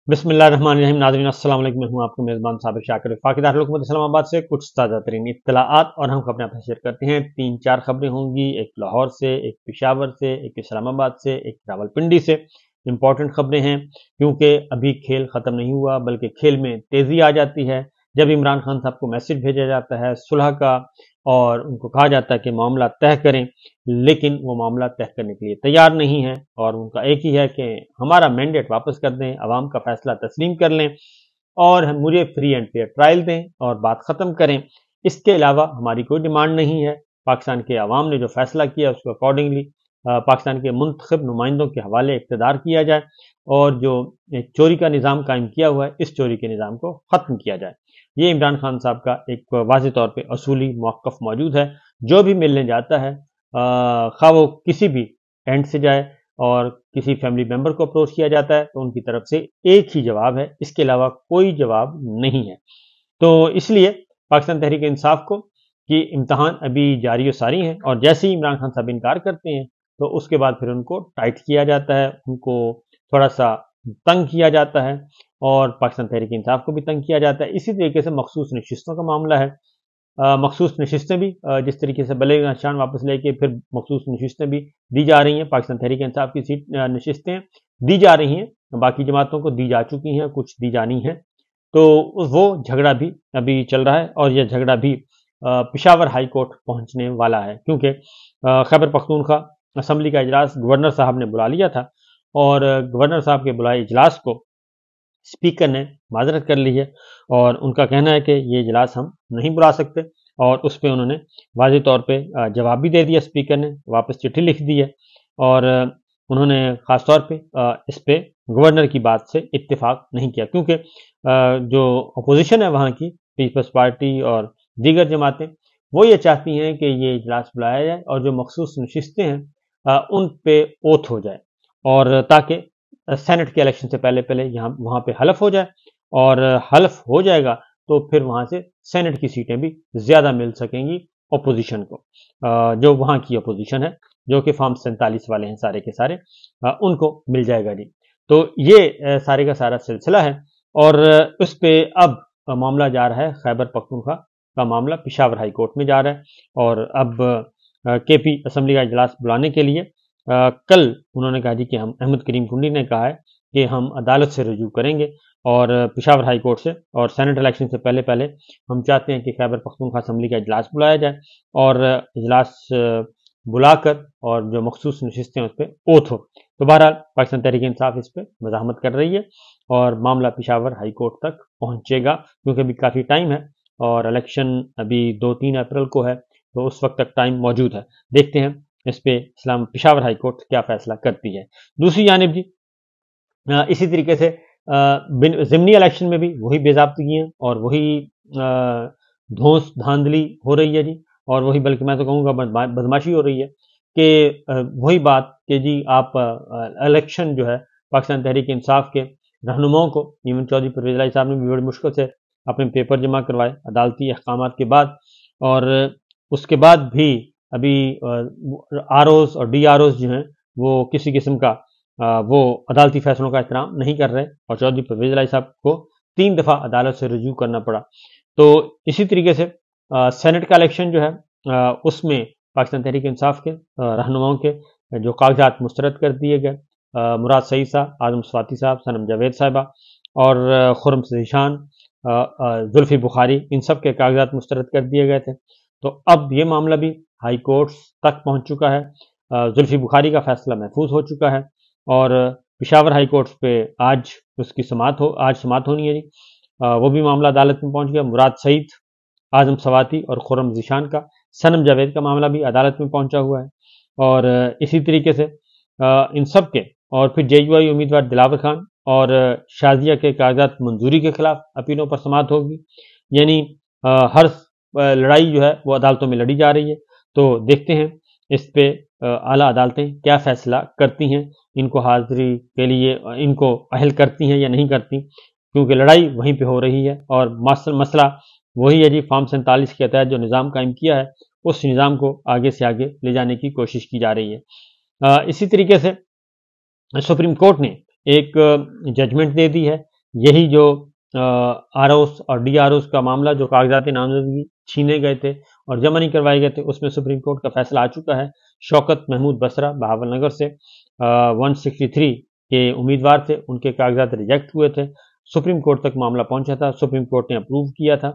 बिस्मिल्लाहिर्रहमानिर्रहीम। नाज़रीन अस्सलाम वालेकुम। मैं हूं आपका मेज़बान साबिर शाकिर वफाकी दारुल हुकूमत इस्लामाबाद से कुछ ताज़ा तरीन इत्तलाआत और हम अपने आप शेयर करते हैं। 3-4 खबरें होंगी, एक लाहौर से, एक पेशावर से, एक इस्लामाबाद से, एक रावलपिंडी से। इंपॉर्टेंट खबरें हैं क्योंकि अभी खेल ख़त्म नहीं हुआ, बल्कि खेल में तेज़ी आ जाती है जब इमरान खान साहब को मैसेज भेजा जाता है सुलह का और उनको कहा जाता है कि मामला तय करें, लेकिन वो मामला तय करने के लिए तैयार नहीं है और उनका एक ही है कि हमारा मैंडेट वापस कर दें, अवाम का फैसला तस्लीम कर लें और मुझे फ्री एंड फेयर ट्रायल दें और बात ख़त्म करें। इसके अलावा हमारी कोई डिमांड नहीं है। पाकिस्तान के अवाम ने जो फैसला किया उसको अकॉर्डिंगली पाकिस्तान के मुंतखब नुमाइंदों के हवाले इक़्तिदार किया जाए और जो चोरी का निज़ाम कायम किया हुआ है, इस चोरी के निज़ाम को ख़त्म किया जाए। ये इमरान खान साहब का एक वाज़ेह तौर पे असूली मौक़िफ़ मौजूद है। जो भी मिलने जाता है, खा वो किसी भी एंड से जाए और किसी फैमिली मेंबर को अप्रोच किया जाता है तो उनकी तरफ से एक ही जवाब है, इसके अलावा कोई जवाब नहीं है। तो इसलिए पाकिस्तान तहरीक इंसाफ को कि इम्तहान अभी जारी व सारी हैं और जैसे ही इमरान खान साहब इनकार करते हैं तो उसके बाद फिर उनको टाइट किया जाता है, उनको थोड़ा सा तंग किया जाता है और पाकिस्तान तहरीक इंसाफ को भी तंग किया जाता है। इसी तरीके से मखसूस नशिस्तों का मामला है। मखसूस नशिस्तें भी जिस तरीके से बले निशान वापस लेके फिर मखसूस नशिस्तें भी दी जा रही हैं। पाकिस्तान तहरीक इंसाफ की सीट नशिस्तें दी जा रही हैं, बाकी जमातों को दी जा चुकी हैं, कुछ दी जानी हैं। तो वो झगड़ा भी अभी चल रहा है और यह झगड़ा भी पेशावर हाई कोर्ट पहुंचने वाला है क्योंकि खैबर पख्तूनख्वा असम्बली का इजलास गवर्नर साहब ने बुला लिया था और गवर्नर साहब के बुलाए इजलास को स्पीकर ने माजरत कर ली है और उनका कहना है कि ये इजलास हम नहीं बुला सकते और उस पर उन्होंने वाज़ेह तौर पे जवाब भी दे दिया। स्पीकर ने वापस चिट्ठी लिख दी है और उन्होंने ख़ास तौर पे इस पे गवर्नर की बात से इत्तेफाक नहीं किया क्योंकि जो अपोजिशन है वहाँ की पीपल्स पार्टी और दीगर जमातें वो ये चाहती हैं कि ये इजलास बुलाया जाए और जो मखसूस नशिस्तें हैं उन पे ओथ हो जाए और ताकि सेनेट के इलेक्शन से पहले पहले यहाँ वहाँ पे हलफ हो जाए और हलफ हो जाएगा तो फिर वहाँ से सेनेट की सीटें भी ज़्यादा मिल सकेंगी अपोजिशन को। जो वहाँ की अपोजिशन है जो कि फॉर्म 47 वाले हैं सारे के सारे, उनको मिल जाएगा जी। तो ये सारे का सारा सिलसिला है और उस पर अब मामला जा रहा है खैबर पख्तूनख्वा का मामला पेशावर हाई कोर्ट में जा रहा है और अब केपी असम्बली का इजलास बुलाने के लिए कल उन्होंने कहा जी कि हम अहमद करीम टुंडी ने कहा है कि हम अदालत से रजू करेंगे और पेशावर हाई कोर्ट से और सेनेट इलेक्शन से पहले पहले हम चाहते हैं कि खैबर पख्तूनख्वा असम्बली का इजलास बुलाया जाए और इजलास बुलाकर और जो मखसूस नशिस्तें हैं उस पर ओथ हो। तो बहरहाल पाकिस्तान तहरीक इंसाफ इस पर मज़ाहमत कर रही है और मामला पेशावर हाई कोर्ट तक पहुँचेगा क्योंकि अभी काफ़ी टाइम है और इलेक्शन अभी 2-3 अप्रैल को है, तो उस वक्त तक टाइम मौजूद है। देखते हैं इस पे इस्लाम पेशावर हाई कोर्ट क्या फैसला करती है। दूसरी जानिब जी इसी तरीके से ज़िमनी इलेक्शन में भी वही बेज़ाब्तगियाँ और वही धौंस धांधली हो रही है जी और वही बल्कि मैं तो कहूँगा बदमाशी हो रही है कि वही बात कि जी आप इलेक्शन जो है पाकिस्तान तहरीक इंसाफ के रहनुमाओं को इवन चौधरी परवेज़ इलाही साहब ने भी बड़ी मुश्किल से अपने पेपर जमा करवाए अदालती अहकामात के बाद और उसके बाद भी अभी आरओज़ और डीआरओज़ जो हैं वो किसी किस्म का वो अदालती फैसलों का एहतराम नहीं कर रहे और चौधरी परवेज़ इलाही साहब को 3 दफ़ा अदालत से रजू करना पड़ा। तो इसी तरीके से सेनेट का इलेक्शन जो है उसमें पाकिस्तान तहरीक इंसाफ के रहनुमाओं के जो कागजात मुस्तरद कर दिए गए, मुराद सईद साहब, आज़म स्वाति साहब, सनम जावेद साहिबा और खुर्रम ज़ीशान, जुल्फ़ी बुखारी, इन सब के कागजात मुस्तरद कर दिए गए थे। तो अब ये मामला भी हाई कोर्ट्स तक पहुँच चुका है। जुल्फ़ी बुखारी का फैसला महफूज हो चुका है और पेशावर हाई कोर्ट पे आज उसकी आज समाअत होनी है जी। वो भी मामला अदालत में पहुंच गया। मुराद सईद, आज़म स्वाति और खुर्रम ज़ीशान का, सनम जावेद का मामला भी अदालत में पहुंचा हुआ है और इसी तरीके से इन सब के और फिर जेयूआई उम्मीदवार दिलावर खान और शाजिया के कागजात मंजूरी के खिलाफ अपीलों पर समाअत होगी। यानी हर लड़ाई जो है वो अदालतों में लड़ी जा रही है। तो देखते हैं इस पे आला अदालतें क्या फैसला करती हैं, इनको हाजिरी के लिए इनको अहल करती हैं या नहीं करती, क्योंकि लड़ाई वहीं पे हो रही है और मसला वही है जी। फॉर्म 47 के तहत जो निज़ाम कायम किया है उस निज़ाम को आगे से आगे ले जाने की कोशिश की जा रही है। इसी तरीके से सुप्रीम कोर्ट ने एक जजमेंट दे दी है یہی جو آر اوز اور ڈی آر اوز کا معاملہ جو کاغذات نامزدگی چھینے گئے تھے اور جمع نہیں کروائے گئے تھے، اس میں سپریم کورٹ کا فیصلہ آ چکا ہے۔ شوکت محمود بسرا بہاول نگر سے 163 کے امیدوار تھے، ان کے کاغذات ریجیکٹ ہوئے تھے، سپریم کورٹ تک معاملہ پہنچا تھا، سپریم کورٹ نے اپروو کیا تھا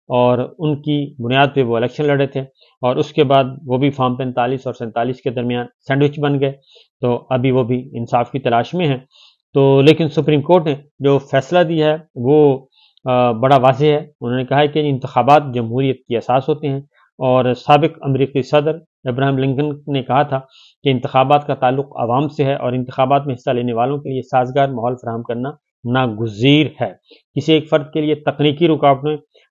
اور ان کی بنیاد پہ وہ الیکشن لڑے تھے، اور اس کے بعد وہ بھی فارم 45 اور 47 کے درمیان سینڈوچ بن گئے، تو ابھی وہ بھی انصاف کی تلاش میں ہیں۔ تو لیکن سپریم کورٹ نے جو فیصلہ دیا ہے وہ بڑا واضح ہے۔ انہوں نے کہا ہے کہ انتخابات جمہوریت کی اساس ہوتے ہیں، اور سابق امریکی صدر ابراہیم لنکن نے کہا تھا کہ انتخابات کا تعلق عوام سے ہے اور انتخابات میں حصہ لینے والوں کے لیے سازگار ماحول فراہم کرنا ناگزیر ہے۔ کسی ایک فرد کے لیے تکنیکی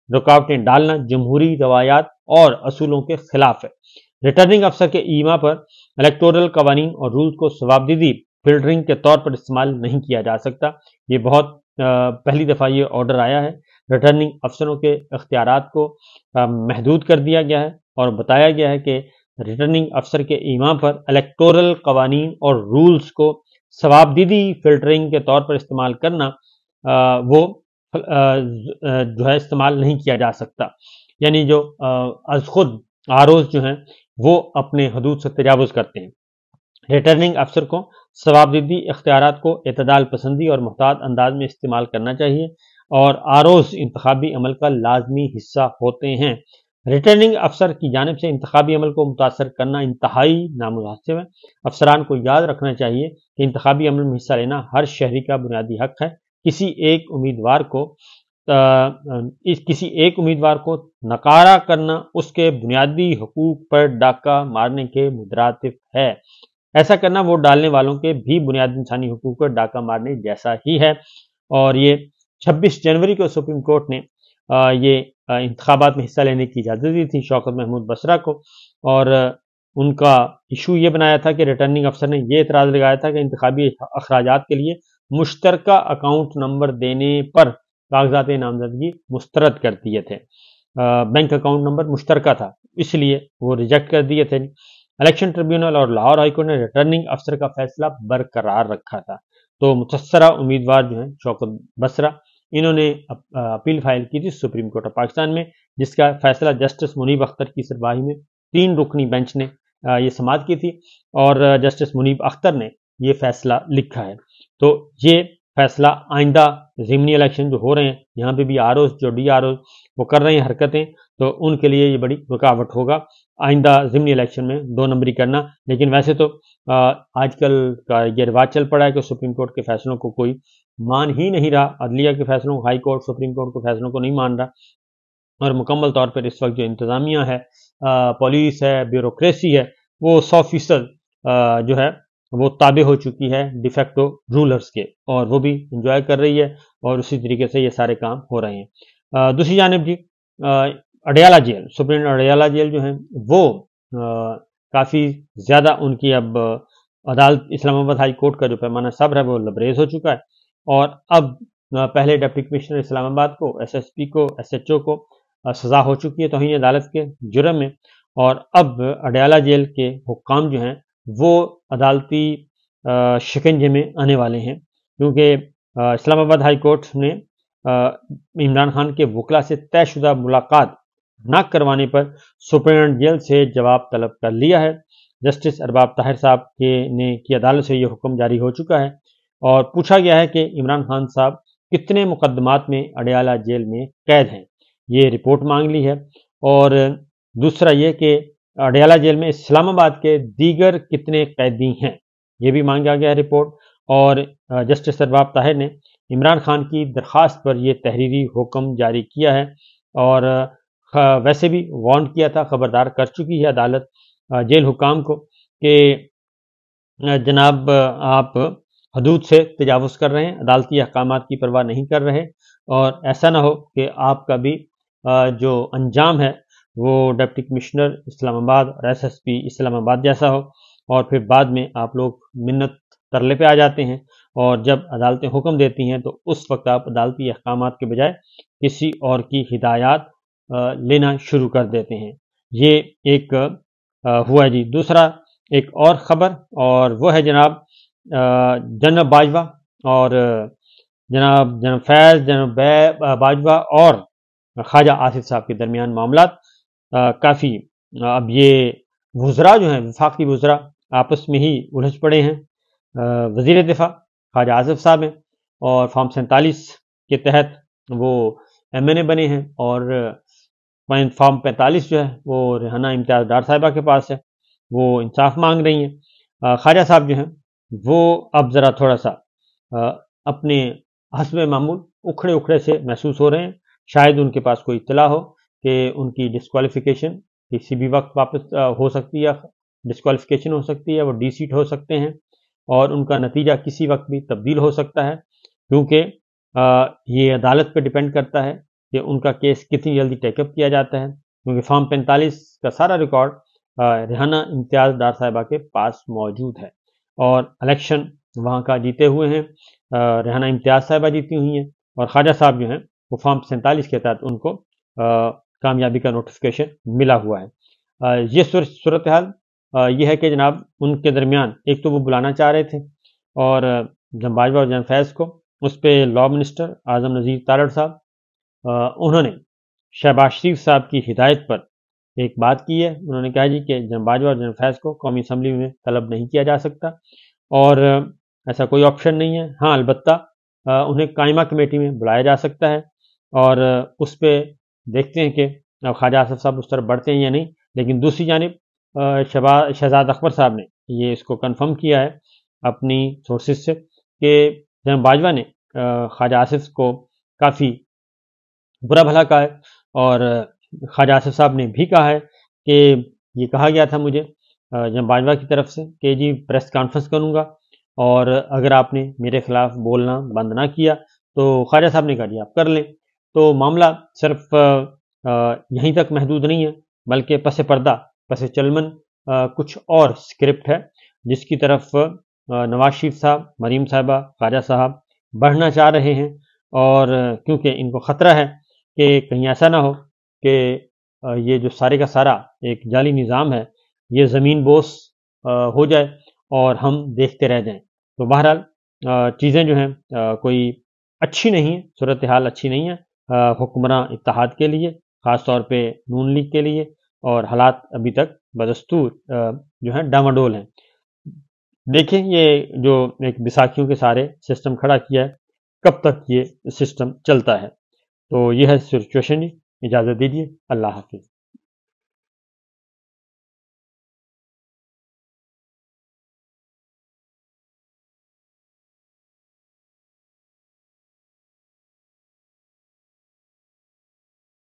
رکاوٹیں ڈالنا جمہوری روایات اور اصولوں کے خلاف ہے۔ ریٹرننگ افسر کے ایما پر الیکٹورل قوانین اور رولز کو ثوابدیدی فلٹرنگ کے طور پر استعمال نہیں کیا جا سکتا۔ یہ بہت پہلی دفعہ یہ آرڈر آیا ہے۔ ریٹرننگ افسروں کے اختیارات کو محدود کر دیا گیا ہے اور بتایا گیا ہے کہ ریٹرننگ افسر کے ایما پر الیکٹورل قوانین اور رولز کو ثوابدیدی فلٹرنگ کے طور پر استعمال کرنا وہ جو ہے استعمال نہیں کیا جا سکتا، یعنی جو از خود آروز جو ہیں وہ اپنے حدود سے تجاوز کرتے ہیں۔ ریٹرننگ افسر کو ثوابدیدی اختیارات کو اعتدال پسندی اور محتاط انداز میں استعمال کرنا چاہیے، اور آروز انتخابی عمل کا لازمی حصہ ہوتے ہیں۔ ریٹرننگ افسر کی جانب سے انتخابی عمل کو متاثر کرنا انتہائی نامناسب ہے۔ افسران کو یاد رکھنا چاہیے کہ انتخابی عمل میں حصہ لینا ہر شہری کا بنیادی حق ہے۔ کسی ایک امیدوار کو نکارا کرنا اس کے بنیادی حقوق پر ڈاکہ مارنے کے مترادف ہے۔ ایسا کرنا ووٹ ڈالنے والوں کے بھی بنیادی انسانی حقوق پر ڈاکہ مارنے جیسا ہی ہے۔ اور یہ 26 جنوری کو سپریم کورٹ نے یہ انتخابات میں حصہ لینے کی اجازت دی تھی شوکت محمود بسرا کو، اور ان کا ایشو یہ بنایا تھا کہ ریٹرننگ افسر نے یہ اعتراض لگایا تھا کہ انتخابی اخراجات کے لیے مشترکہ اکاؤنٹ نمبر دینے پر کاغذات نامزدگی مسترد کر دیے تھے۔ بینک اکاؤنٹ نمبر مشترکہ تھا، اس لیے وہ ریجیکٹ کر دیے تھے۔ الیکشن ٹریبیونل اور لاہور ہائی کورٹ نے ریٹرننگ افسر کا فیصلہ برقرار رکھا تھا۔ تو متاثرہ امیدوار جو ہیں شوکت بسرا، انہوں نے اپیل فائل کی تھی سپریم کورٹ آف پاکستان میں، جس کا فیصلہ جسٹس منیب اختر کی سربراہی میں 3 رکنی بینچ نے یہ سماعت کی تھی، اور جسٹس منیب اختر نے یہ فیصلہ لکھا ہے۔ تو یہ فیصلہ آئندہ ضمنی الیکشن جو ہو رہے ہیں، یہاں پہ بھی آروز جو ڈی آروز وہ کر رہے ہیں حرکتیں، تو ان کے لیے یہ بڑی رکاوٹ ہوگا آئندہ ضمنی الیکشن میں 2 نمبری کرنا۔ لیکن ویسے تو آج کل کا یہ رواج چل پڑا ہے کہ سپریم کورٹ کے فیصلوں کو کوئی مان ہی نہیں رہا، عدلیہ کے فیصلوں، ہائی کورٹ سپریم کورٹ کے فیصلوں کو نہیں مان رہا، اور مکمل طور پر اس وقت جو انتظامیہ ہے، پولیس ہے، بیوروکریسی ہے، وہ 100% جو ہے وہ تابع ہو چکی ہے ڈیفیکٹو رولرز کے، اور وہ بھی انجوائے کر رہی ہے، اور اسی طریقے سے یہ سارے کام ہو رہے ہیں۔ دوسری جانب جی Adiala jail, superintendent Adiala jail جو ہیں وہ کافی زیادہ ان کی اب عدالت اسلام آباد ہائی کورٹ کا جو پیمانہ صبر ہے وہ لبریز ہو چکا ہے، اور اب پہلے ڈپٹی کمشنر اسلام آباد کو، ایس ایس پی کو، ایس ایچ او کو سزا ہو چکی ہے توہین عدالت کے جرم میں، اور اب اڈیالہ جیل کے حکام جو ہیں وہ عدالتی شکنجے میں آنے والے ہیں، کیونکہ اسلام آباد ہائی کورٹ نے عمران خان کے وکلا سے طے شدہ ملاقات نہ کروانے پر سپرنٹینڈنٹ جیل سے جواب طلب کر لیا ہے۔ جسٹس ارباب طاہر صاحب کی عدالت سے یہ حکم جاری ہو چکا ہے، اور پوچھا گیا ہے کہ عمران خان صاحب کتنے مقدمات میں اڈیالہ جیل میں قید ہیں، یہ رپورٹ مانگ لی ہے، اور دوسرا یہ کہ اڈیالہ جیل میں اسلام آباد کے دیگر کتنے قیدی ہیں، یہ بھی مانگا گیا ہے رپورٹ، اور جسٹس ارباب طاہر نے عمران خان کی درخواست پر یہ تحریری حکم جاری کیا ہے، اور ویسے بھی وارن کیا تھا، خبردار کر چکی ہے عدالت جیل حکام کو کہ جناب آپ حدود سے تجاوز کر رہے ہیں، عدالتی احکامات کی پرواہ نہیں کر رہے، اور ایسا نہ ہو کہ آپ کا بھی جو انجام ہے وہ ڈپٹی کمشنر اسلام آباد اور ایس ایس پی اسلام آباد جیسا ہو، اور پھر بعد میں آپ لوگ منت ترلے پہ آ جاتے ہیں، اور جب عدالتیں حکم دیتی ہیں تو اس وقت آپ عدالتی احکامات کے بجائے کسی اور کی ہدایات لینا شروع کر دیتے ہیں۔ یہ ایک ہوا جی۔ دوسرا ایک اور خبر، اور وہ ہے جناب جنرل باجوہ اور जनाब फैज़, जनाब बाजवा और ख्वाजा आसिफ साहब के दरमियान मामलात काफ़ी अब ये वज़रा जो हैं, वफाकी वज़रा आपस में ही उलझ पड़े हैं। वज़ीर दिफा ख्वाजा आसिफ साहब हैं और फॉर्म 47 के तहत वो MNA बने हैं और फॉर्म 45 जो है वो रेहाना इम्तियाज़ डार साहिबा के पास है, वो इंसाफ मांग रही हैं। ख्वाजा साहब जो हैं वो अब ज़रा थोड़ा सा अपने हस्ब मामूल उखड़े उखड़े से महसूस हो रहे हैं। शायद उनके पास कोई इत्तला हो कि उनकी डिस्क्वालिफिकेशन किसी भी वक्त वापस हो सकती है, डिस्क्वालिफिकेशन हो सकती है, वो डीसीट हो सकते हैं और उनका नतीजा किसी वक्त भी तब्दील हो सकता है, क्योंकि ये अदालत पर डिपेंड करता है कि उनका केस कितनी जल्दी टेकअप किया जाता है, क्योंकि फॉर्म 45 का सारा रिकॉर्ड रेहाना इम्तियाज़ डार साहिबा के पास मौजूद है और इलेक्शन वहाँ का जीते हुए हैं। रेहाना इम्तियाज़ साहिबा जीती हुई हैं और ख्वाजा साहब जो हैं वो फॉर्म 47 के तहत उनको कामयाबी का नोटिफिकेशन मिला हुआ है। ये सूरत हाल ये है कि जनाब उनके दरमियान एक तो वो बुलाना चाह रहे थे और जनाब बाजवा और जनाब फैज़ को, उस पर लॉ मिनिस्टर आज़म नज़ीर तारड़ साहब उन्होंने शहबाज शरीफ साहब की हिदायत पर एक बात की है। उन्होंने कहा जी कि जनाब बाजवा और जनाब फैज़ को कौमी असम्बली में तलब नहीं किया जा सकता और ऐसा कोई ऑप्शन नहीं है। हाँ, अलबत्ता उन्हें कायमा कमेटी में बुलाया जा सकता है और उस पर देखते हैं कि ख्वाजा आसिफ साहब उस तरफ बढ़ते हैं या नहीं। लेकिन दूसरी जानिब शहजाद अकबर साहब ने ये इसको कंफर्म किया है अपनी सोर्सेज से कि जनाब बाजवा ने ख्वाजा आसिफ को काफ़ी बुरा भला कहा है और ख्वाजा आसिफ साहब ने भी कहा है कि ये कहा गया था मुझे जनाब बाजवा की तरफ से कि जी प्रेस कॉन्फ्रेंस करूँगा और अगर आपने मेरे खिलाफ बोलना बंद ना किया तो ख्वाजा साहब ने कहा जी आप कर लें। तो मामला सिर्फ यहीं तक महदूद नहीं है, बल्कि पस पर्दा पस चलमन कुछ और स्क्रिप्ट है जिसकी तरफ नवाज शरीफ साहब, मरीम साहिबा, ख्वाजा साहब बढ़ना चाह रहे हैं और क्योंकि इनको ख़तरा है कि कहीं ऐसा ना हो कि ये जो सारे का सारा एक जाली निज़ाम है ये ज़मीन बोस हो जाए और हम देखते रह जाएं। तो बहरहाल चीज़ें जो हैं कोई अच्छी नहीं है, सूरत हाल अच्छी नहीं है हुक्मरान इत्तेहाद के लिए, ख़ास तौर पे नून लीग के लिए, और हालात अभी तक बदस्तूर जो है डामाडोल हैं। देखें ये जो एक बैसाखियों के सारे सिस्टम खड़ा किया है, कब तक ये सिस्टम चलता है। तो ये है सिचुएशन। इजाज़त दीजिए, अल्लाह हाफिज़।